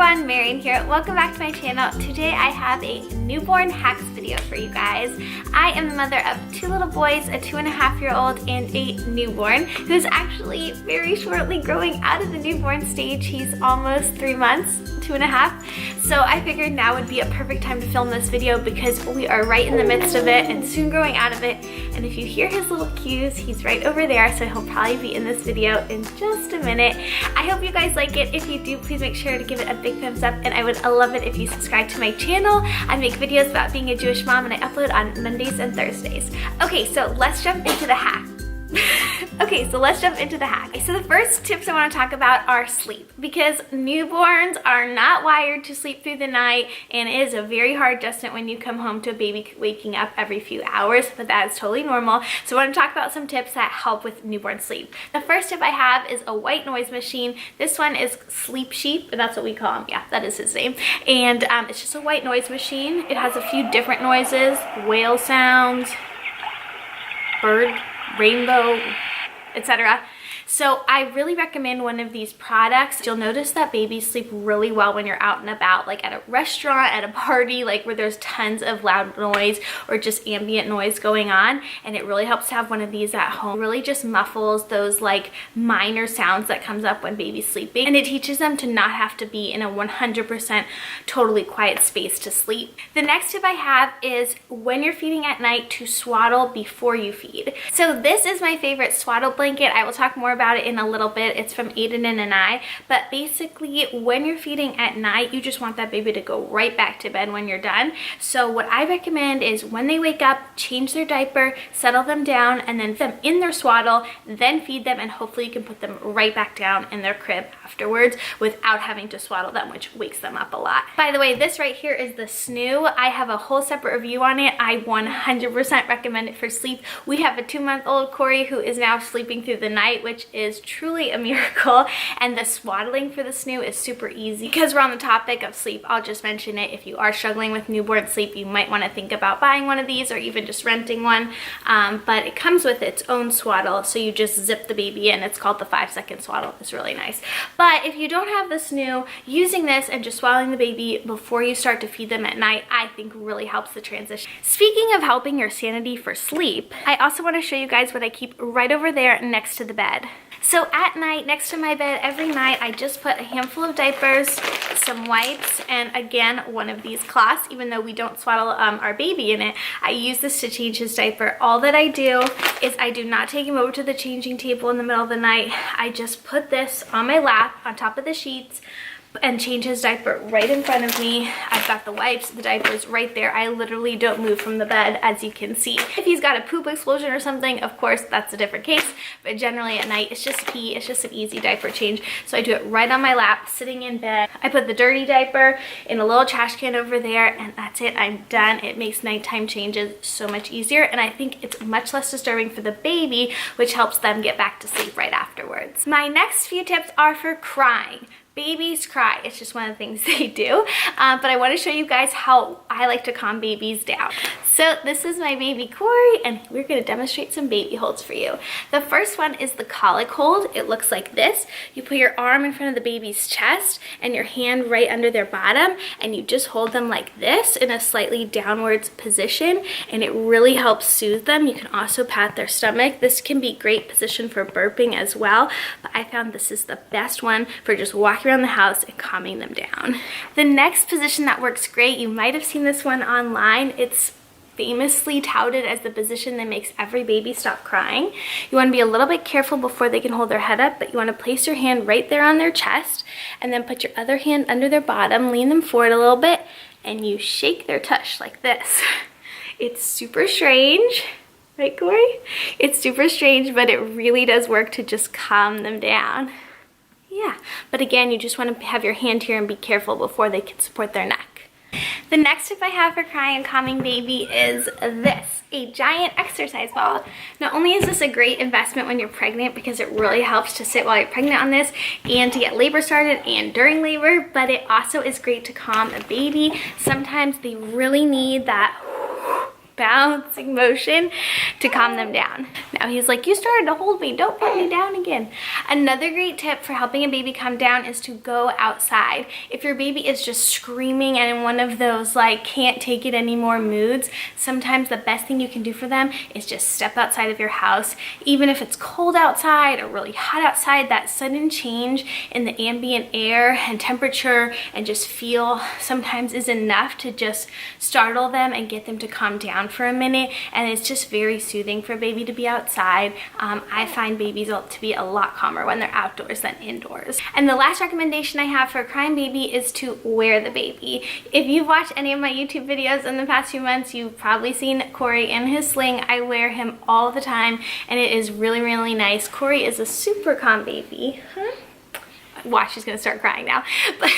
everyone, Marian here. Welcome back to my channel. Today I have a newborn hacks video for you guys. I am the mother of two little boys, a 2.5-year-old and a newborn who's actually very shortly growing out of the newborn stage. He's almost 3 months, 2.5. So I figured now would be a perfect time to film this video because we are right in the midst of it and soon growing out of it. And if you hear his little cues, he's right over there, so he'll probably be in this video in just a minute. I hope you guys like it. If you do, please make sure to give it a big thumbs up, and I would love it if you subscribe to my channel. I make videos about being a Jewish mom and I upload on Mondays and Thursdays. Okay, so let's jump into the hack. So the first tips I want to talk about are sleep, because newborns are not wired to sleep through the night, and it is a very hard adjustment when you come home to a baby waking up every few hours, but that is totally normal. So I want to talk about some tips that help with newborn sleep. The first tip I have is a white noise machine. This one is Sleep Sheep, and that's what we call him. Yeah, that is his name. And it's just a white noise machine. It has a few different noises, whale sounds, bird, rainbow, etc. So I really recommend one of these products. You'll notice that babies sleep really well when you're out and about, like at a restaurant, at a party, like where there's tons of loud noise or just ambient noise going on. And it really helps to have one of these at home. It really just muffles those like minor sounds that comes up when baby's sleeping. And it teaches them to not have to be in a 100% totally quiet space to sleep. The next tip I have is when you're feeding at night to swaddle before you feed. So this is my favorite swaddle blanket. I will talk more about it in a little bit. It's from Aiden and I, but basically when you're feeding at night, you just want that baby to go right back to bed when you're done. So what I recommend is when they wake up, change their diaper, settle them down, and then put them in their swaddle, then feed them, and hopefully you can put them right back down in their crib afterwards without having to swaddle them, which wakes them up a lot. By the way, this right here is the Snoo. I have a whole separate review on it. I 100% recommend it for sleep. We have a 2-month-old Corey who is now sleeping through the night, which is truly a miracle, and the swaddling for the Snoo is super easy. Because we're on the topic of sleep, I'll just mention it. If you are struggling with newborn sleep, you might want to think about buying one of these or even just renting one, but it comes with its own swaddle, so you just zip the baby in. It's called the 5-second swaddle. It's really nice. But if you don't have the Snoo, using this and just swaddling the baby before you start to feed them at night, I think really helps the transition. Speaking of helping your sanity for sleep, I also want to show you guys what I keep right over there next to the bed. So at night, next to my bed, every night, I just put a handful of diapers, some wipes, and again, one of these cloths. Even though we don't swaddle our baby in it, I use this to change his diaper. All that I do is I do not take him over to the changing table in the middle of the night. I just put this on my lap, on top of the sheets, and change his diaper right in front of me. I've got the wipes, the diapers right there. I literally don't move from the bed, as you can see. If he's got a poop explosion or something, of course, that's a different case. But generally at night, it's just pee. It's just an easy diaper change. So I do it right on my lap, sitting in bed. I put the dirty diaper in a little trash can over there, and that's it. I'm done. It makes nighttime changes so much easier, and I think it's much less disturbing for the baby, which helps them get back to sleep right afterwards. My next few tips are for crying. Babies cry. It's just one of the things they do. But I want to show you guys how I like to calm babies down. So this is my baby Corey, and we're going to demonstrate some baby holds for you. The first one is the colic hold. It looks like this. You put your arm in front of the baby's chest and your hand right under their bottom, and you just hold them like this in a slightly downwards position, and it really helps soothe them. You can also pat their stomach. This can be a great position for burping as well, but I found this is the best one for just walking around the house and calming them down. The next position that works great, you might have seen this one online. It's famously touted as the position that makes every baby stop crying. You want to be a little bit careful before they can hold their head up, but you want to place your hand right there on their chest, and then put your other hand under their bottom, lean them forward a little bit, and you shake their tush like this. It's super strange, right, Corey? It's super strange, but it really does work to just calm them down. Yeah, but again, you just want to have your hand here and be careful before they can support their neck. The next tip I have for crying and calming baby is this, a giant exercise ball. Not only is this a great investment when you're pregnant, because it really helps to sit while you're pregnant on this and to get labor started and during labor, but it also is great to calm a baby. Sometimes they really need that bouncing motion to calm them down. Now he's like, you started to hold me, don't put me down again. Another great tip for helping a baby calm down is to go outside. If your baby is just screaming and in one of those like can't take it anymore moods, sometimes the best thing you can do for them is just step outside of your house. Even if it's cold outside or really hot outside, that sudden change in the ambient air and temperature and just feel sometimes is enough to just startle them and get them to calm down for a minute. And it's just very soothing for a baby to be outside. I find babies to be a lot calmer when they're outdoors than indoors. And the last recommendation I have for a crying baby is to wear the baby. If you've watched any of my YouTube videos in the past few months, you've probably seen Corey in his sling. I wear him all the time and it is really, really nice. Corey is a super calm baby. Watch, she's gonna start crying now. But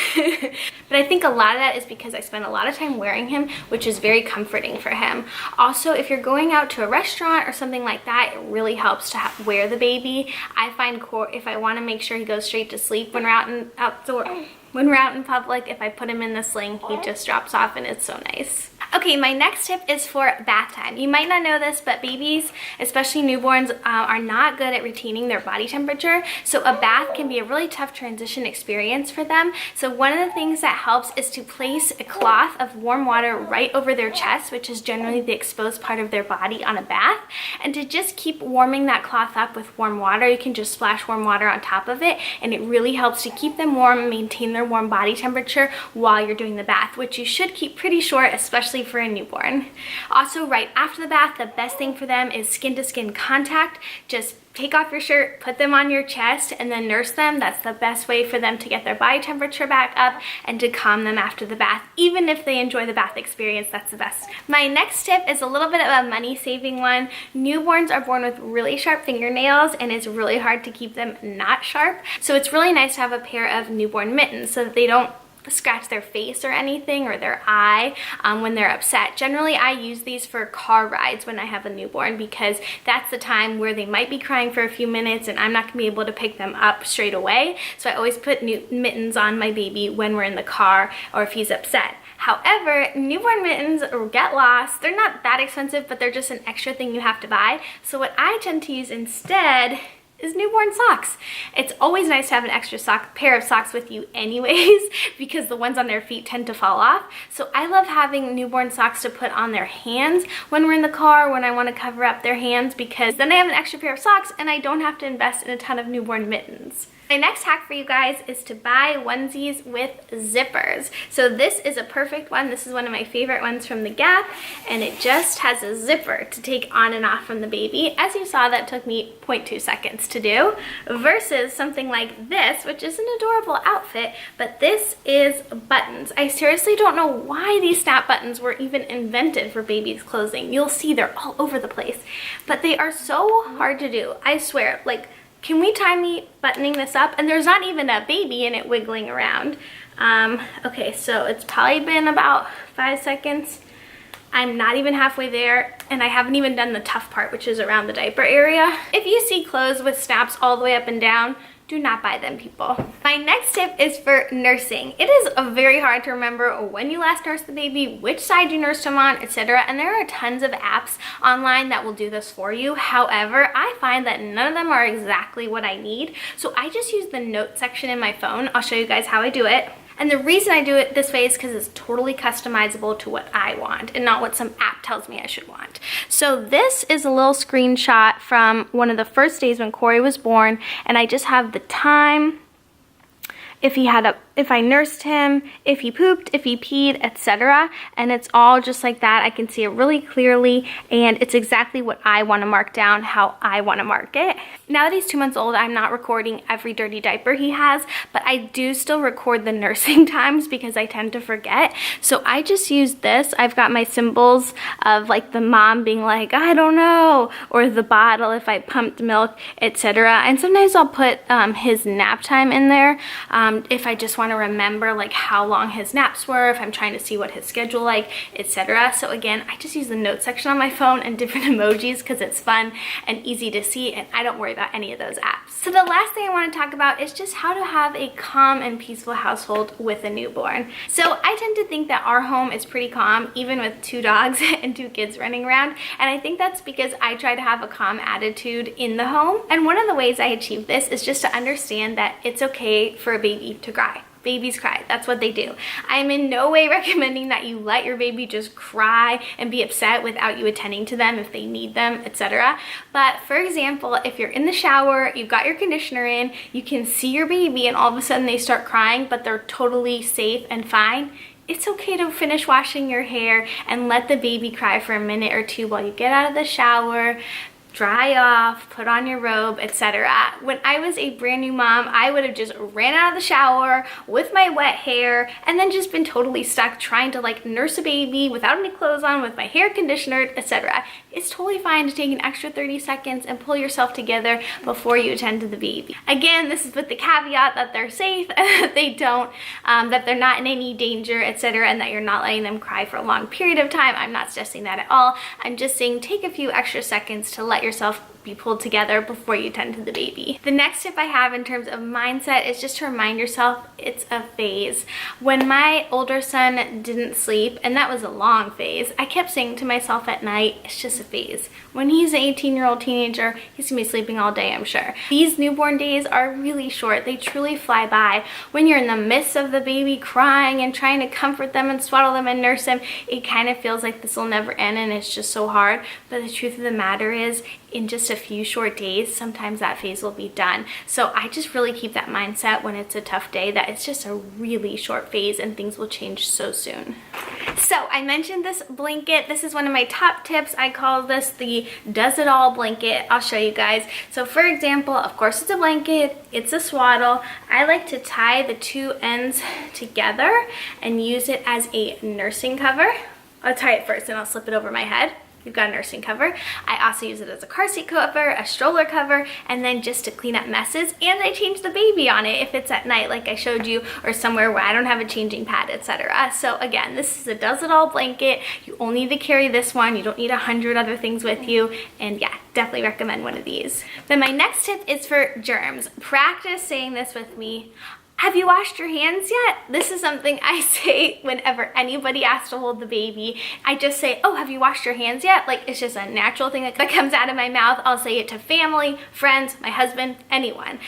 I think a lot of that is because I spend a lot of time wearing him, which is very comforting for him. Also, if you're going out to a restaurant or something like that, it really helps to wear the baby. I find if I want to make sure he goes straight to sleep when we're out in public, if I put him in the sling, he just drops off and it's so nice. Okay, my next tip is for bath time. You might not know this, but babies, especially newborns, are not good at retaining their body temperature. So a bath can be a really tough transition experience for them. So one of the things that helps is to place a cloth of warm water right over their chest, which is generally the exposed part of their body on a bath. And to just keep warming that cloth up with warm water, you can just splash warm water on top of it. And it really helps to keep them warm and maintain their warm body temperature while you're doing the bath, which you should keep pretty short, especially for a newborn. Also, right after the bath, the best thing for them is skin-to-skin contact. Just take off your shirt, put them on your chest, and then nurse them. That's the best way for them to get their body temperature back up and to calm them after the bath. Even if they enjoy the bath experience, that's the best. My next tip is a little bit of a money-saving one. Newborns are born with really sharp fingernails, and it's really hard to keep them not sharp. So it's really nice to have a pair of newborn mittens so that they don't scratch their face or anything or their eye when they're upset. Generally, I use these for car rides when I have a newborn because that's the time where they might be crying for a few minutes and I'm not gonna be able to pick them up straight away. So I always put mittens on my baby when we're in the car or if he's upset. However, newborn mittens get lost. They're not that expensive, but they're just an extra thing you have to buy. So what I tend to use instead is newborn socks. It's always nice to have an extra pair of socks with you anyways because the ones on their feet tend to fall off. So I love having newborn socks to put on their hands when we're in the car, when I want to cover up their hands, because then I have an extra pair of socks and I don't have to invest in a ton of newborn mittens. My next hack for you guys is to buy onesies with zippers. So this is a perfect one. This is one of my favorite ones from the Gap, and it just has a zipper to take on and off from the baby. As you saw, that took me 0.2 seconds to do, versus something like this, which is an adorable outfit, but this is buttons. I seriously don't know why these snap buttons were even invented for babies' clothing. You'll see they're all over the place, but they are so hard to do. I swear, like, can we time me buttoning this up? And there's not even a baby in it wiggling around. Okay, so it's probably been about 5 seconds. I'm not even halfway there, and I haven't even done the tough part, which is around the diaper area. If you see clothes with snaps all the way up and down, do not buy them, people. My next tip is for nursing. It is very hard to remember when you last nursed the baby, which side you nursed him on, etc. And there are tons of apps online that will do this for you. However, I find that none of them are exactly what I need. So I just use the note section in my phone. I'll show you guys how I do it. And the reason I do it this way is because it's totally customizable to what I want and not what some app tells me I should want. So this is a little screenshot from one of the first days when Corey was born, and I just have the time, if I nursed him, if he pooped, if he peed, etc. And it's all just like that. I can see it really clearly, and it's exactly what I want to mark down, how I want to mark it. Now that he's 2 months old, I'm not recording every dirty diaper he has, but I do still record the nursing times because I tend to forget. So I just use this. I've got my symbols of like the mom being like, I don't know, or the bottle if I pumped milk, etc. And sometimes I'll put his nap time in there if I just want want to remember like how long his naps were, if I'm trying to see what his schedule like, etc. So again, I just use the notes section on my phone and different emojis because it's fun and easy to see, and I don't worry about any of those apps. So the last thing I want to talk about is just how to have a calm and peaceful household with a newborn. So I tend to think that our home is pretty calm, even with 2 dogs and 2 kids running around, and I think that's because I try to have a calm attitude in the home. And one of the ways I achieve this is just to understand that it's okay for a baby to cry. Babies cry, that's what they do. I'm in no way recommending that you let your baby just cry and be upset without you attending to them if they need them, etc. But for example, if you're in the shower, you've got your conditioner in, you can see your baby and all of a sudden they start crying, but they're totally safe and fine, it's okay to finish washing your hair and let the baby cry for a minute or 2 while you get out of the shower, dry off, put on your robe, etc. When I was a brand new mom, I would have just ran out of the shower with my wet hair and then just been totally stuck trying to like nurse a baby without any clothes on, with my hair conditioned, etc. It's totally fine to take an extra 30 seconds and pull yourself together before you attend to the baby. Again, this is with the caveat that they're safe and that they don't, that they're not in any danger, etc., and that you're not letting them cry for a long period of time. I'm not suggesting that at all. I'm just saying take a few extra seconds to let yourself be pulled together before you tend to the baby. The next tip I have in terms of mindset is just to remind yourself it's a phase. When my older son didn't sleep, and that was a long phase, I kept saying to myself at night, it's just a phase. When he's an 18-year-old teenager, he's gonna be sleeping all day, I'm sure. These newborn days are really short. They truly fly by. When you're in the midst of the baby crying and trying to comfort them and swaddle them and nurse them, it kind of feels like this will never end and it's just so hard. But the truth of the matter is, in just a few short days, sometimes that phase will be done. So I just really keep that mindset when it's a tough day, that it's just a really short phase and things will change so soon. So I mentioned this blanket. This is one of my top tips. I call this the Does It All blanket. I'll show you guys. So for example, of course it's a blanket, it's a swaddle. I like to tie the 2 ends together and use it as a nursing cover. I'll tie it first and I'll slip it over my head. You've got a nursing cover. I also use it as a car seat cover, a stroller cover, and then just to clean up messes. And I change the baby on it if it's at night like I showed you, or somewhere where I don't have a changing pad, etc. So again, this is a Does It All blanket. You only need to carry this one. You don't need 100 other things with you. And yeah, definitely recommend one of these. Then my next tip is for germs. Practice saying this with me. Have you washed your hands yet? This is something I say whenever anybody asks to hold the baby. I just say, oh, have you washed your hands yet? Like, it's just a natural thing that comes out of my mouth. I'll say it to family, friends, my husband, anyone.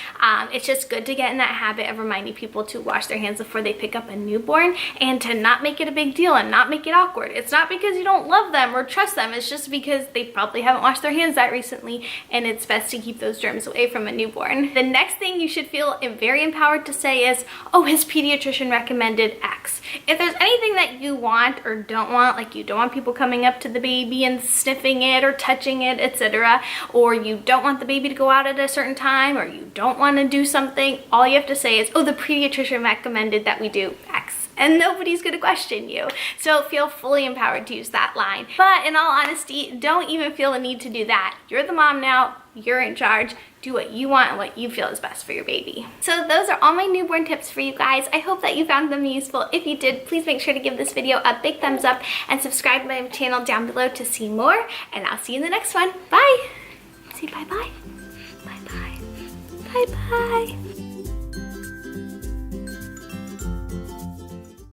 It's just good to get in that habit of reminding people to wash their hands before they pick up a newborn and to not make it a big deal and not make it awkward. It's not because you don't love them or trust them. It's just because they probably haven't washed their hands that recently, and it's best to keep those germs away from a newborn. The next thing you should feel very empowered to say is, oh, his pediatrician recommended X. If there's anything that you want or don't want, like you don't want people coming up to the baby and sniffing it or touching it, etc., or you don't want the baby to go out at a certain time, or you don't want to do something, all you have to say is, oh, the pediatrician recommended that we do X. And nobody's gonna question you. So feel fully empowered to use that line. But in all honesty, don't even feel the need to do that. You're the mom now, you're in charge. Do what you want and what you feel is best for your baby. So those are all my newborn tips for you guys. I hope that you found them useful. If you did, please make sure to give this video a big thumbs up and subscribe to my channel down below to see more. And I'll see you in the next one. Bye. Say bye-bye. Bye-bye. Bye-bye.